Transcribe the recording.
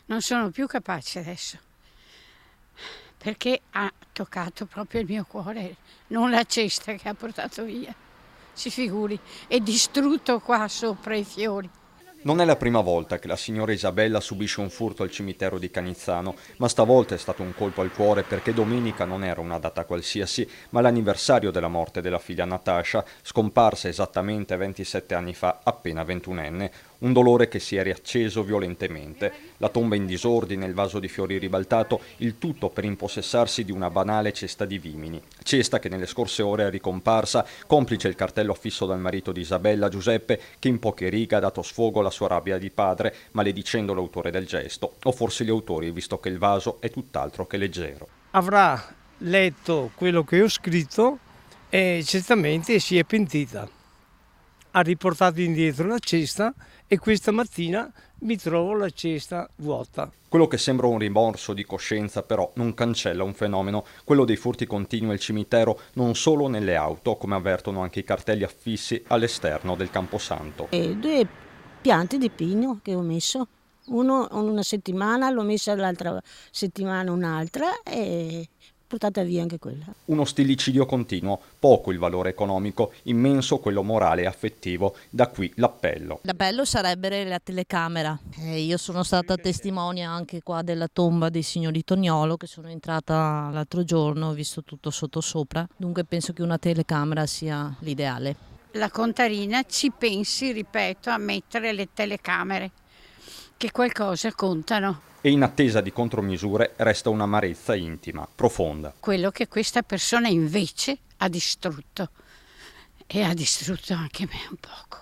Non sono più capace adesso, perché ha toccato proprio il mio cuore, non la cesta che ha portato via, si figuri, è distrutto qua sopra i fiori. Non è la prima volta che la signora Isabella subisce un furto al cimitero di Canizzano, ma stavolta è stato un colpo al cuore perché domenica non era una data qualsiasi, ma l'anniversario della morte della figlia Natasha, scomparsa esattamente 27 anni fa, appena 21enne. Un dolore che si è riacceso violentemente. La tomba in disordine, il vaso di fiori ribaltato, il tutto per impossessarsi di una banale cesta di vimini. Cesta che nelle scorse ore è ricomparsa, complice il cartello affisso dal marito di Isabella, Giuseppe, che in poche righe ha dato sfogo alla sua rabbia di padre, maledicendo l'autore del gesto, o forse gli autori, visto che il vaso è tutt'altro che leggero. Avrà letto quello che ho scritto e certamente si è pentita. Ha riportato indietro la cesta e questa mattina mi trovo la cesta vuota. Quello che sembra un rimorso di coscienza però non cancella un fenomeno, quello dei furti continui al cimitero, non solo nelle auto, come avvertono anche i cartelli affissi all'esterno del Camposanto. E 2 piante di pino che ho messo, uno una settimana, l'ho messa l'altra settimana un'altra e portata via anche quella. Uno stillicidio continuo, poco il valore economico, immenso quello morale e affettivo, da qui l'appello. L'appello sarebbe la telecamera. Io sono stata testimone anche qua della tomba dei signori Toniolo, che sono entrata l'altro giorno, ho visto tutto sottosopra, dunque penso che una telecamera sia l'ideale. La contarina ci pensi, ripeto, a mettere le telecamere, che qualcosa contano. E in attesa di contromisure resta un'amarezza intima, profonda. Quello che questa persona invece ha distrutto, e ha distrutto anche me un poco.